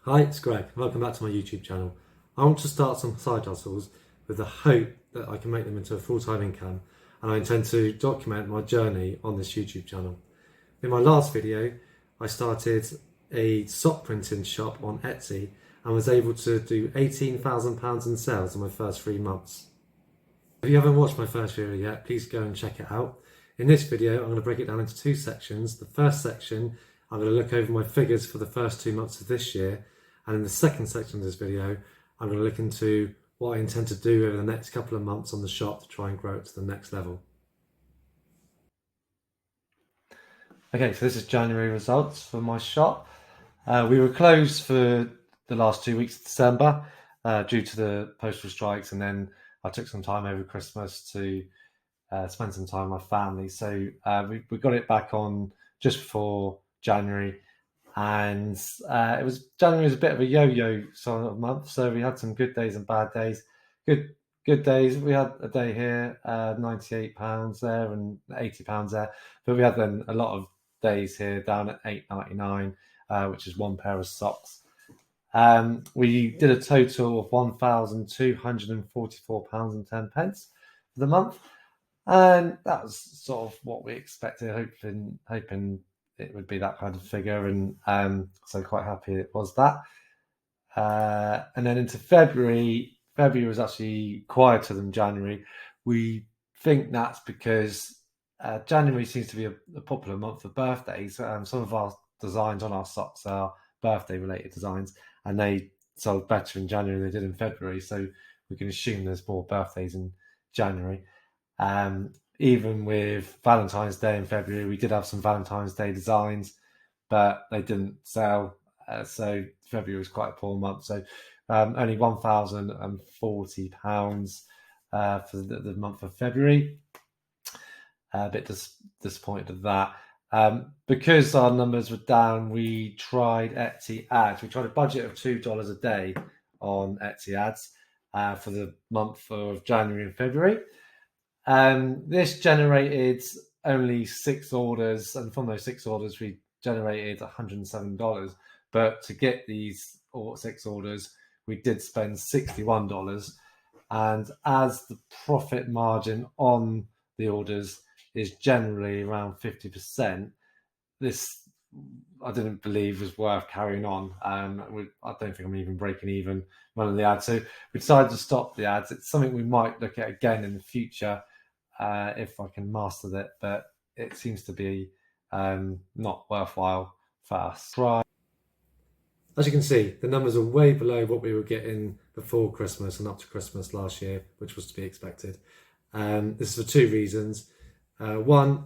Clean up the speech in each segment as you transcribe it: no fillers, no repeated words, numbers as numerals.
Hi, it's Greg. Welcome back to my YouTube channel. I want to start some side hustles with the hope that I can make them into a full-time income, and I intend to document my journey on this YouTube channel. In my last video, I started a sock printing shop on Etsy and was able to do £18,000 in sales in my first 3 months. If you haven't watched my first video yet, please go and check it out. In this video, I'm going to break it down into 2 sections. The first section, I'm going to look over my figures for the first 2 months of this year. And in the second section of this video, I'm going to look into what I intend to do over the next couple of months on the shop to try and grow it to the next level. Okay, so this is January results for my shop. We were closed for the last 2 weeks of December due to the postal strikes, and then I took some time over Christmas to spend some time with my family. So we got it back on just before January, and January was a bit of a yo-yo sort of month. So we had some good days and bad days. Good days. We had a day here, £98 there and £80 there, but we had then a lot of days here down at £8.99, which is one pair of socks. We did a total of £1,244.10 for the month, and that was sort of what we expected, hoping it would be that kind of figure, and so quite happy it was that. And then into February was actually quieter than January. We think that's because January seems to be a popular month for birthdays. Some of our designs on our socks are birthday related designs, and they sold better in January than they did in February, so we can assume there's more birthdays in January. Even with Valentine's Day in February, we did have some Valentine's Day designs, but they didn't sell, so February was quite a poor month. So only £1,040 for the month of February. A bit disappointed with that. Because our numbers were down, we tried Etsy ads. We tried a budget of $2 a day on Etsy ads for the month of January and February. This generated only 6 orders, and from those 6 orders, we generated $107. But to get these 6 orders, we did spend $61. And as the profit margin on the orders is generally around 50%, this I didn't believe was worth carrying on. I don't think I'm even breaking even running the ads. So we decided to stop the ads. It's something we might look at again in the future if I can master it, but it seems to be not worthwhile for us. As you can see, the numbers are way below what we were getting before Christmas and up to Christmas last year, which was to be expected. This is for 2 reasons. One,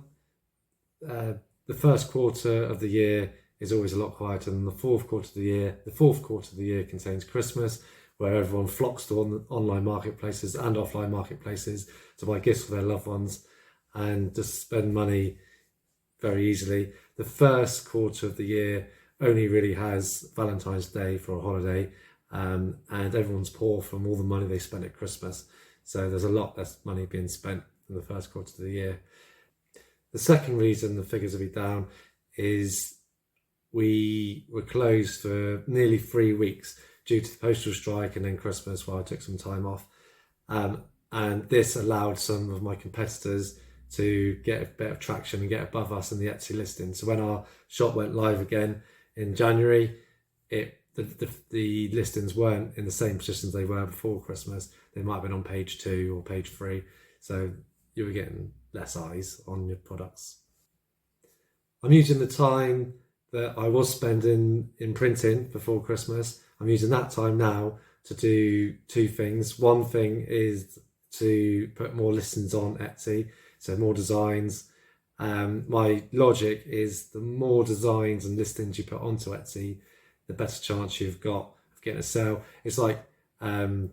the first quarter of the year is always a lot quieter than the fourth quarter of the year. The fourth quarter of the year contains Christmas, where everyone flocks to online marketplaces and offline marketplaces to buy gifts for their loved ones and just spend money very easily. The first quarter of the year only really has Valentine's Day for a holiday, and everyone's poor from all the money they spent at Christmas. So there's a lot less money being spent in the first quarter of the year. The second reason the figures will be down is we were closed for nearly 3 weeks due to the postal strike and then Christmas, where I took some time off. And this allowed some of my competitors to get a bit of traction and get above us in the Etsy listing. So when our shop went live again in January, the listings weren't in the same positions they were before Christmas. They might have been on page 2 or page 3. So you were getting less eyes on your products. I'm using the time that I was spending in printing before Christmas. I'm using that time now to do 2 things. One thing is to put more listings on Etsy, so more designs. My logic is the more designs and listings you put onto Etsy, the better chance you've got of getting a sale. It's like having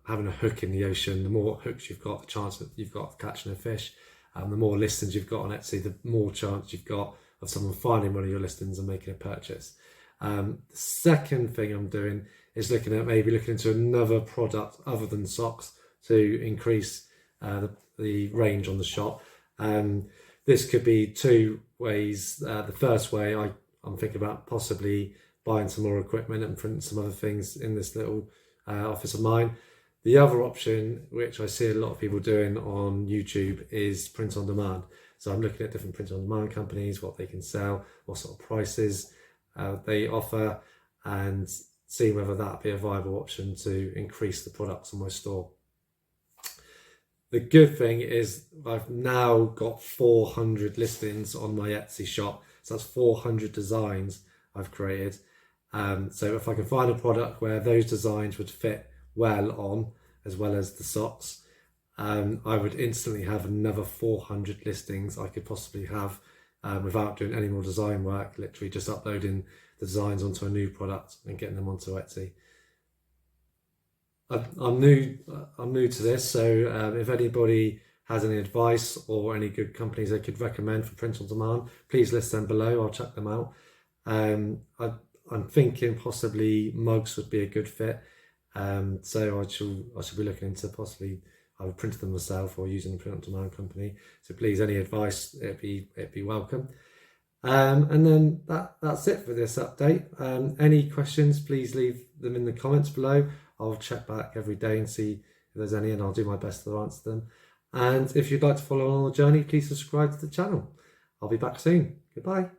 a hook in the ocean. The more hooks you've got, the chance that you've got of catching a fish. The more listings you've got on Etsy, the more chance you've got of someone finding one of your listings and making a purchase. The second thing I'm doing is looking into another product other than socks to increase the range on the shop. This could be 2 ways. The first way I'm thinking about possibly buying some more equipment and printing some other things in this little office of mine. The other option, which I see a lot of people doing on YouTube, is print on demand. So I'm looking at different print on demand companies, what they can sell, what sort of prices they offer, and seeing whether that be a viable option to increase the products on my store. The good thing is I've now got 400 listings on my Etsy shop. So that's 400 designs I've created. So if I can find a product where those designs would fit well on, as well as the socks, I would instantly have another 400 listings I could possibly have without doing any more design work, literally just uploading the designs onto a new product and getting them onto Etsy. I'm new to this, so if anybody has any advice or any good companies they could recommend for print on demand, please list them below. I'll check them out. I'm thinking possibly mugs would be a good fit, so I should be looking into possibly either printing them myself or using a print on demand company. So please, any advice, it'd be welcome. And then that's it for this update. Any questions, please leave them in the comments below. I'll check back every day and see if there's any, and I'll do my best to answer them. And if you'd like to follow on the journey, please subscribe to the channel. I'll be back soon. Goodbye.